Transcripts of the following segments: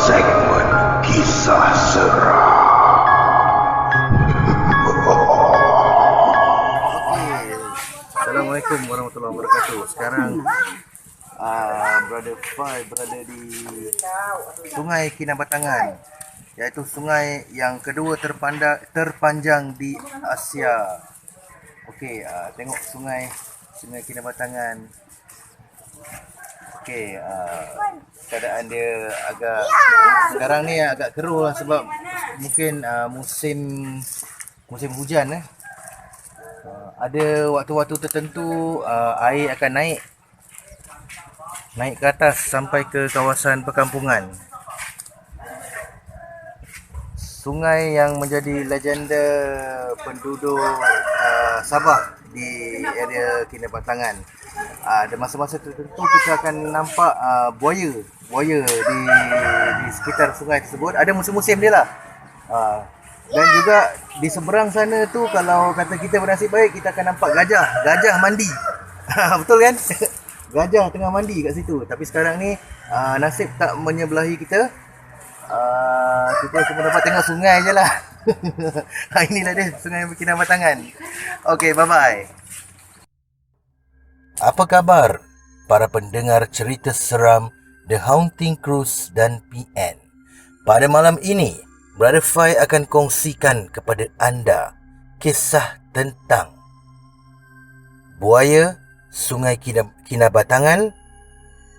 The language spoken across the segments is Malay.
segmen kisah seram. Okey. Assalamualaikum warahmatullahi wabarakatuh. Sekarang Brother Fai berada di Sungai Kinabatangan, iaitu sungai yang kedua terpanjang di Asia. Okey, tengok sungai Kinabatangan. Okey, keadaan dia sekarang ni agak keruh lah sebab mungkin musim hujan. Ada waktu-waktu tertentu air akan naik ke atas sampai ke kawasan perkampungan. Sungai yang menjadi legenda penduduk Sabah di area Kinabatangan. Ada masa-masa tertentu kita akan nampak buaya di sekitar sungai tersebut. Ada musim-musim dia lah. Dan juga di seberang sana tu, kalau kata kita bernasib baik, kita akan nampak gajah mandi. Betul kan? Gajah tengah mandi kat situ. Tapi sekarang ni nasib tak menyebelahi kita. Kita cuma dapat tengok sungai je lah. Inilah dia Sungai Kinabatangan. Okay, bye-bye. Apa khabar para pendengar cerita seram The Haunting Cruise dan PN? Pada malam ini, Brother Fai akan kongsikan kepada anda kisah tentang buaya Sungai Kinabatangan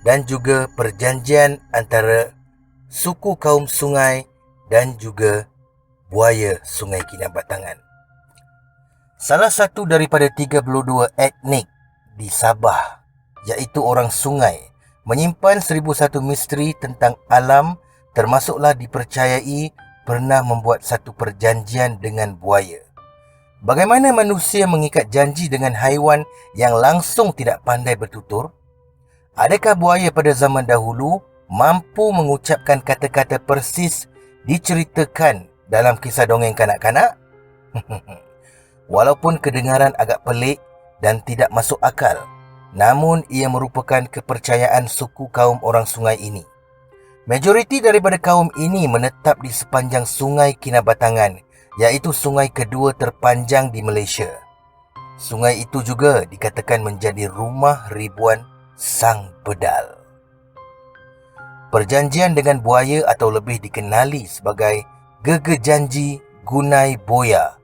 dan juga perjanjian antara suku kaum sungai dan juga buaya Sungai Kinabatangan. Salah satu daripada 32 etnik di Sabah, iaitu orang sungai, menyimpan 1001 misteri tentang alam, termasuklah dipercayai pernah membuat satu perjanjian dengan buaya. Bagaimana manusia mengikat janji dengan haiwan yang langsung tidak pandai bertutur? Adakah buaya pada zaman dahulu mampu mengucapkan kata-kata persis diceritakan dalam kisah dongeng kanak-kanak? Walaupun kedengaran agak pelik dan tidak masuk akal, namun ia merupakan kepercayaan suku kaum orang sungai ini. Majoriti daripada kaum ini menetap di sepanjang Sungai Kinabatangan, iaitu sungai kedua terpanjang di Malaysia. Sungai itu juga dikatakan menjadi rumah ribuan sang bedal. Perjanjian dengan buaya atau lebih dikenali sebagai Gegejanji Gunai Boya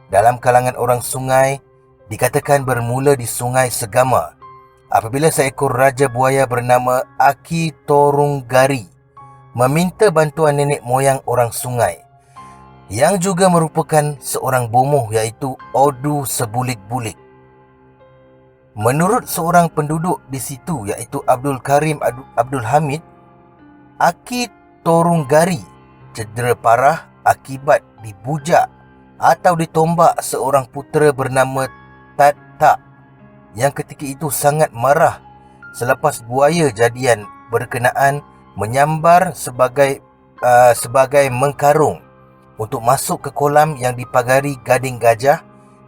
dalam kalangan orang sungai dikatakan bermula di Sungai Segama apabila seekor raja buaya bernama Aki Torunggari meminta bantuan nenek moyang orang sungai yang juga merupakan seorang bomoh, iaitu Odu Sebulik-bulik. Menurut seorang penduduk di situ, iaitu Abdul Karim Abdul Hamid, Aki Torunggari cedera parah akibat dibujak atau ditombak seorang putera bernama Tatak yang ketika itu sangat marah selepas buaya jadian berkenaan menyambar sebagai mengkarung untuk masuk ke kolam yang dipagari gading gajah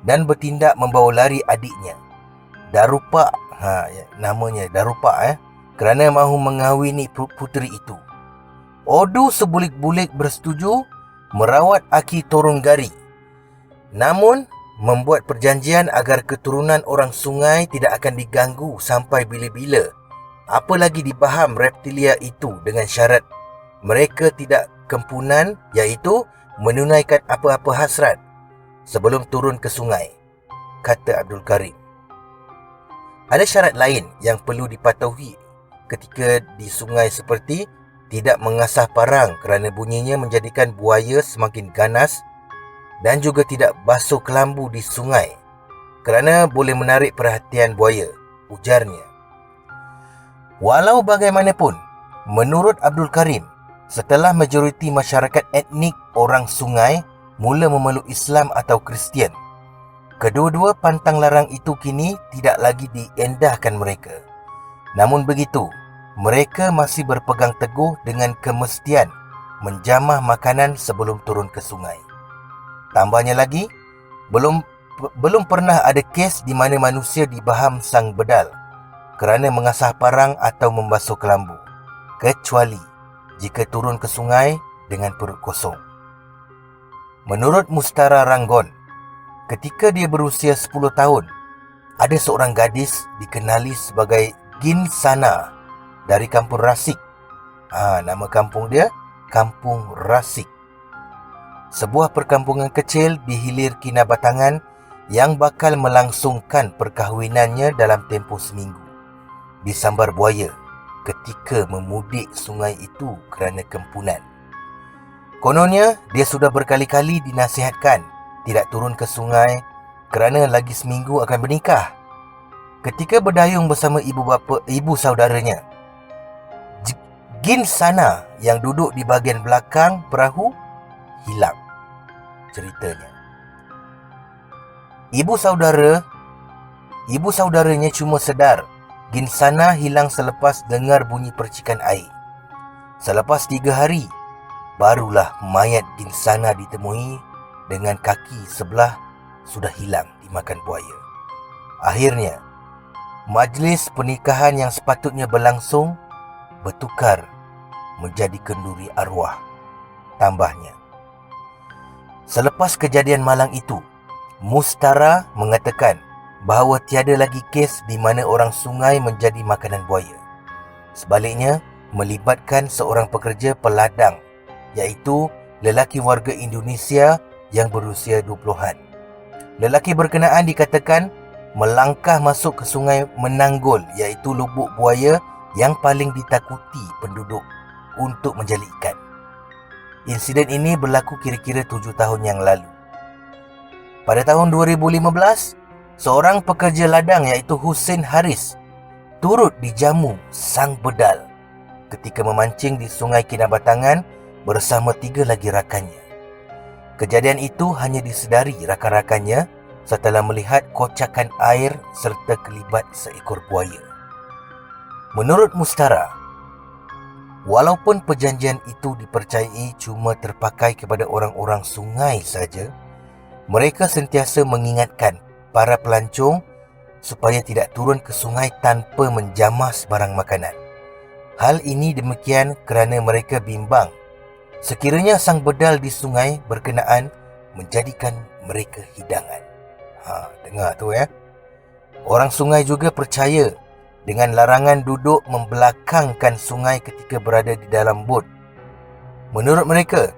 dan bertindak membawa lari adiknya Darupa, namanya Darupa kerana mahu mengahwini puteri itu. Odu Sebulik-bulik bersetuju merawat Aki Torunggari, namun membuat perjanjian agar keturunan orang sungai tidak akan diganggu sampai bila-bila. Apalagi dibaham reptilia itu dengan syarat mereka tidak kempunan, iaitu menunaikan apa-apa hasrat sebelum turun ke sungai, kata Abdul Karim. Ada syarat lain yang perlu dipatuhi ketika di sungai seperti tidak mengasah parang kerana bunyinya menjadikan buaya semakin ganas dan juga tidak basuh kelambu di sungai kerana boleh menarik perhatian buaya, ujarnya. Walau bagaimanapun, menurut Abdul Karim, setelah majoriti masyarakat etnik orang sungai mula memeluk Islam atau Kristian, kedua-dua pantang larang itu kini tidak lagi diendahkan mereka. Namun begitu, mereka masih berpegang teguh dengan kemestian menjamah makanan sebelum turun ke sungai. Tambahnya lagi, belum pernah ada kes di mana manusia dibaham sang bedal kerana mengasah parang atau membasuh kelambu, kecuali jika turun ke sungai dengan perut kosong. Menurut Mustara Ranggon, ketika dia berusia 10 tahun, ada seorang gadis dikenali sebagai Ginsana dari kampung Rasik. Nama kampung dia Kampung Rasik. Sebuah perkampungan kecil di hilir Kinabatangan yang bakal melangsungkan perkahwinannya dalam tempoh seminggu. Disambar buaya ketika memudik sungai itu kerana kempunan. Kononnya, dia sudah berkali-kali dinasihatkan tidak turun ke sungai kerana lagi seminggu akan bernikah. Ketika berdayung bersama ibu saudaranya, Ginsana yang duduk di bahagian belakang perahu hilang. Ceritanya, ibu saudaranya cuma sedar Ginsana hilang selepas dengar bunyi percikan air. Selepas 3 hari, barulah mayat Ginsana ditemui dengan kaki sebelah sudah hilang dimakan buaya. Akhirnya, majlis pernikahan yang sepatutnya berlangsung bertukar menjadi kenduri arwah. Tambahnya, selepas kejadian malang itu, Mustara mengatakan bahawa tiada lagi kes di mana orang sungai menjadi makanan buaya. Sebaliknya, melibatkan seorang pekerja peladang, iaitu lelaki warga Indonesia yang berusia 20-an. Lelaki berkenaan dikatakan melangkah masuk ke sungai Menanggul, iaitu lubuk buaya yang paling ditakuti penduduk untuk menjali ikan. Insiden ini berlaku kira-kira 7 tahun yang lalu. Pada tahun 2015, seorang pekerja ladang iaitu Hussein Haris turut dijamu sang bedal ketika memancing di Sungai Kinabatangan bersama 3 lagi rakannya. Kejadian itu hanya disedari rakan-rakannya setelah melihat kocakan air serta kelibat seekor buaya. Menurut Mustara, walaupun perjanjian itu dipercayai cuma terpakai kepada orang-orang sungai saja, mereka sentiasa mengingatkan para pelancong supaya tidak turun ke sungai tanpa menjamah sebarang makanan. Hal ini demikian kerana mereka bimbang sekiranya sang bedal di sungai berkenaan menjadikan mereka hidangan. Dengar tu ya. Orang sungai juga percaya dengan larangan duduk membelakangkan sungai ketika berada di dalam bot. Menurut mereka,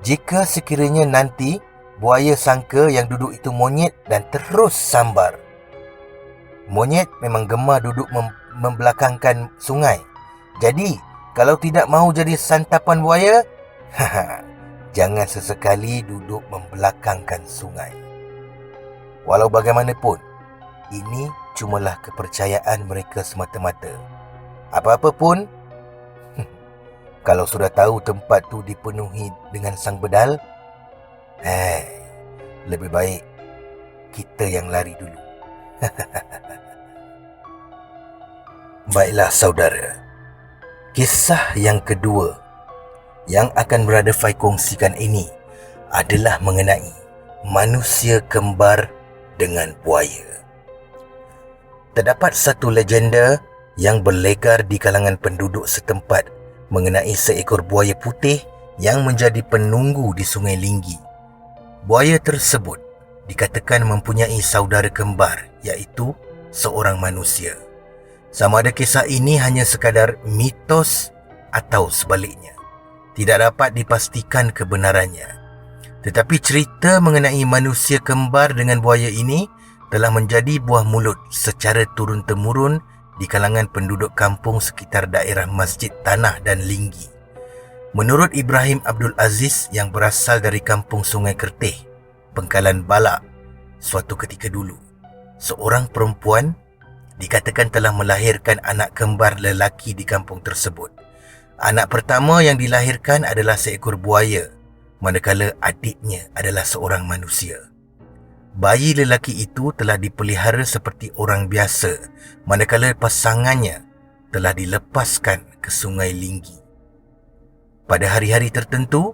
jika sekiranya nanti buaya sangka yang duduk itu monyet dan terus sambar. Monyet memang gemar duduk membelakangkan sungai. Jadi, kalau tidak mahu jadi santapan buaya, jangan sesekali duduk membelakangkan sungai. Walau bagaimanapun, ini cumalah kepercayaan mereka semata-mata. Apa-apa pun, kalau sudah tahu tempat tu dipenuhi dengan sang bedal, lebih baik kita yang lari dulu. Baiklah saudara, kisah yang kedua yang akan berada Fai kongsikan ini adalah mengenai manusia kembar dengan buaya. Terdapat satu legenda yang berlegar di kalangan penduduk setempat mengenai seekor buaya putih yang menjadi penunggu di Sungai Linggi. Buaya tersebut dikatakan mempunyai saudara kembar, iaitu seorang manusia. Sama ada kisah ini hanya sekadar mitos atau sebaliknya, tidak dapat dipastikan kebenarannya. Tetapi cerita mengenai manusia kembar dengan buaya ini telah menjadi buah mulut secara turun-temurun di kalangan penduduk kampung sekitar daerah Masjid Tanah dan Linggi. Menurut Ibrahim Abdul Aziz yang berasal dari kampung Sungai Kertih, Pengkalan Balak, suatu ketika dulu, seorang perempuan dikatakan telah melahirkan anak kembar lelaki di kampung tersebut. Anak pertama yang dilahirkan adalah seekor buaya, manakala adiknya adalah seorang manusia. Bayi lelaki itu telah dipelihara seperti orang biasa, manakala pasangannya telah dilepaskan ke Sungai Linggi. Pada hari-hari tertentu,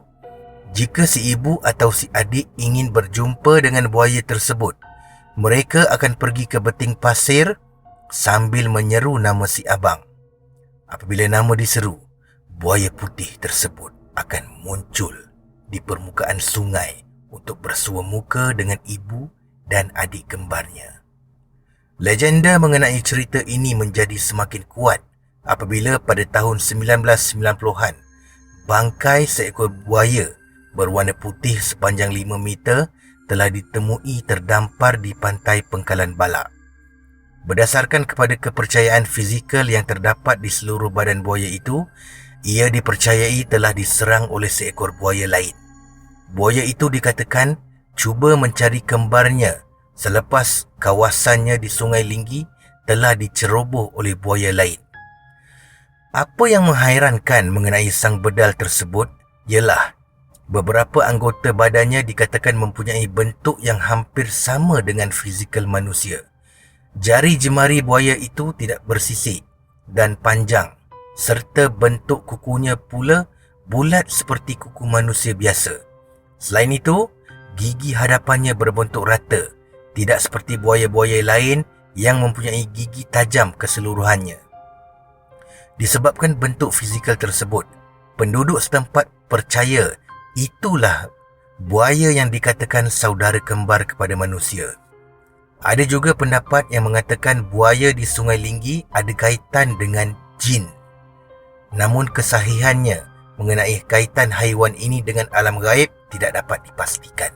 jika si ibu atau si adik ingin berjumpa dengan buaya tersebut, mereka akan pergi ke beting pasir sambil menyeru nama si abang. Apabila nama diseru, buaya putih tersebut akan muncul di permukaan sungai untuk bersua muka dengan ibu dan adik kembarnya. Legenda mengenai cerita ini menjadi semakin kuat apabila pada tahun 1990-an, bangkai seekor buaya berwarna putih sepanjang 5 meter telah ditemui terdampar di pantai Pengkalan Balak. Berdasarkan kepada kepercayaan fizikal yang terdapat di seluruh badan buaya itu, ia dipercayai telah diserang oleh seekor buaya lain. Buaya itu dikatakan cuba mencari kembarnya selepas kawasannya di Sungai Linggi telah diceroboh oleh buaya lain. Apa yang menghairankan mengenai sang bedal tersebut ialah beberapa anggota badannya dikatakan mempunyai bentuk yang hampir sama dengan fizikal manusia. Jari jemari buaya itu tidak bersisik dan panjang, serta bentuk kukunya pula bulat seperti kuku manusia biasa. Selain itu, gigi hadapannya berbentuk rata, tidak seperti buaya-buaya lain yang mempunyai gigi tajam keseluruhannya. Disebabkan bentuk fizikal tersebut, penduduk setempat percaya itulah buaya yang dikatakan saudara kembar kepada manusia. Ada juga pendapat yang mengatakan buaya di Sungai Linggi ada kaitan dengan jin. Namun kesahihannya mengenai kaitan haiwan ini dengan alam gaib tidak dapat dipastikan.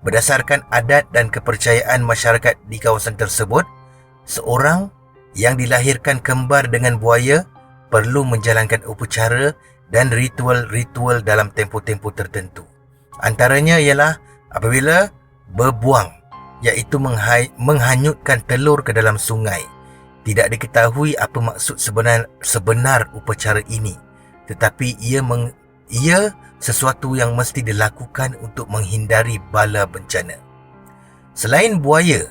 Berdasarkan adat dan kepercayaan masyarakat di kawasan tersebut, seorang yang dilahirkan kembar dengan buaya perlu menjalankan upacara dan ritual-ritual dalam tempoh-tempoh tertentu. Antaranya ialah apabila berbuang, iaitu menghanyutkan telur ke dalam sungai. Tidak diketahui apa maksud sebenar upacara ini, tetapi ia sesuatu yang mesti dilakukan untuk menghindari bala bencana. Selain buaya,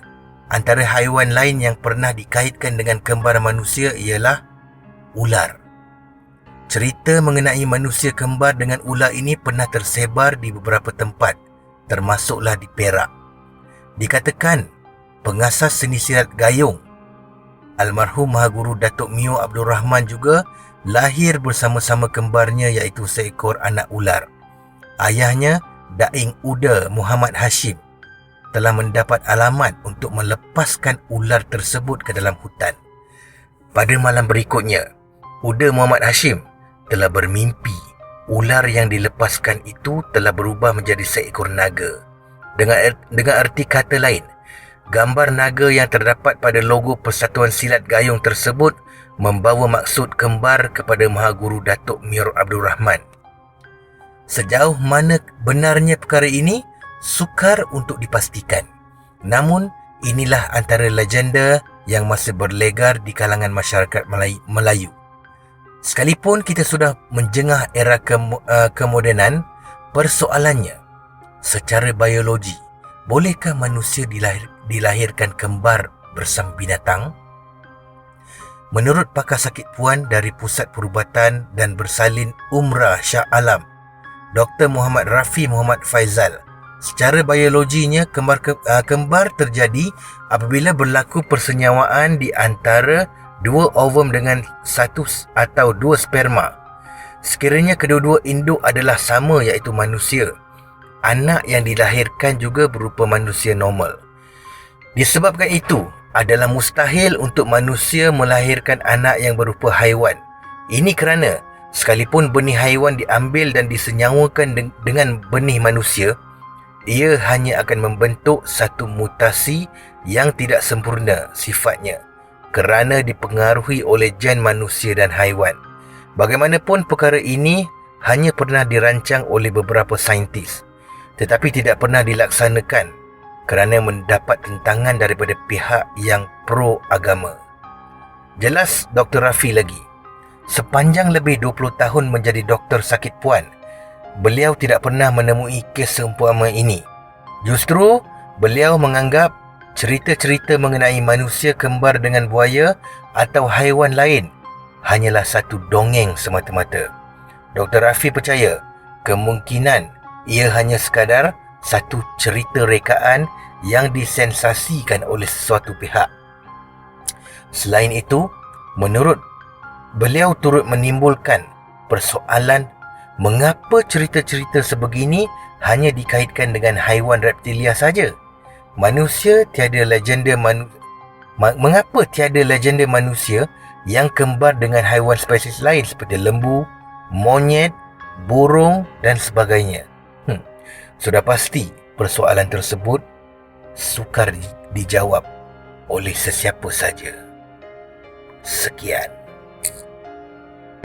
antara haiwan lain yang pernah dikaitkan dengan kembar manusia ialah ular. Cerita mengenai manusia kembar dengan ular ini pernah tersebar di beberapa tempat, termasuklah di Perak. Dikatakan pengasas seni silat gayung, almarhum Mahaguru Datuk Mio Abdul Rahman juga lahir bersama-sama kembarnya iaitu seekor anak ular. Ayahnya, Daing Uda Muhammad Hashim, telah mendapat alamat untuk melepaskan ular tersebut ke dalam hutan. Pada malam berikutnya, Uda Muhammad Hashim telah bermimpi ular yang dilepaskan itu telah berubah menjadi seekor naga. Dengan arti kata lain, gambar naga yang terdapat pada logo Persatuan Silat Gayung tersebut membawa maksud kembar kepada Mahaguru Datuk Mio Abdul Rahman. Sejauh mana benarnya perkara ini sukar untuk dipastikan. Namun, inilah antara legenda yang masih berlegar di kalangan masyarakat Melayu. Sekalipun kita sudah menjengah era kemodenan, persoalannya, secara biologi, bolehkah manusia dilahirkan kembar bersama binatang? Menurut pakar sakit puan dari Pusat Perubatan dan Bersalin Umrah Shah Alam, Dr. Muhammad Rafi Muhammad Faizal, secara biologinya kembar terjadi apabila berlaku persenyawaan di antara dua ovum dengan satu atau dua sperma. Sekiranya kedua-dua induk adalah sama iaitu manusia, anak yang dilahirkan juga berupa manusia normal. Disebabkan itu, adalah mustahil untuk manusia melahirkan anak yang berupa haiwan. Ini kerana sekalipun benih haiwan diambil dan disenyawakan dengan benih manusia, ia hanya akan membentuk satu mutasi yang tidak sempurna sifatnya kerana dipengaruhi oleh gen manusia dan haiwan. Bagaimanapun perkara ini hanya pernah dirancang oleh beberapa saintis, tetapi tidak pernah dilaksanakan kerana mendapat tentangan daripada pihak yang pro agama. Jelas Dr. Rafi lagi, sepanjang lebih 20 tahun menjadi doktor sakit puan, beliau tidak pernah menemui kes seumpama ini. Justru, beliau menganggap cerita-cerita mengenai manusia kembar dengan buaya atau haiwan lain hanyalah satu dongeng semata-mata. Dr. Rafi percaya kemungkinan ia hanya sekadar satu cerita rekaan yang disensasikan oleh sesuatu pihak. Selain itu, menurut beliau turut menimbulkan persoalan mengapa cerita-cerita sebegini hanya dikaitkan dengan haiwan reptilia saja. Manusia tiada legenda mengapa tiada legenda manusia yang kembar dengan haiwan spesies lain seperti lembu, monyet, burung dan sebagainya? Sudah pasti persoalan tersebut sukar dijawab oleh sesiapa saja. Sekian.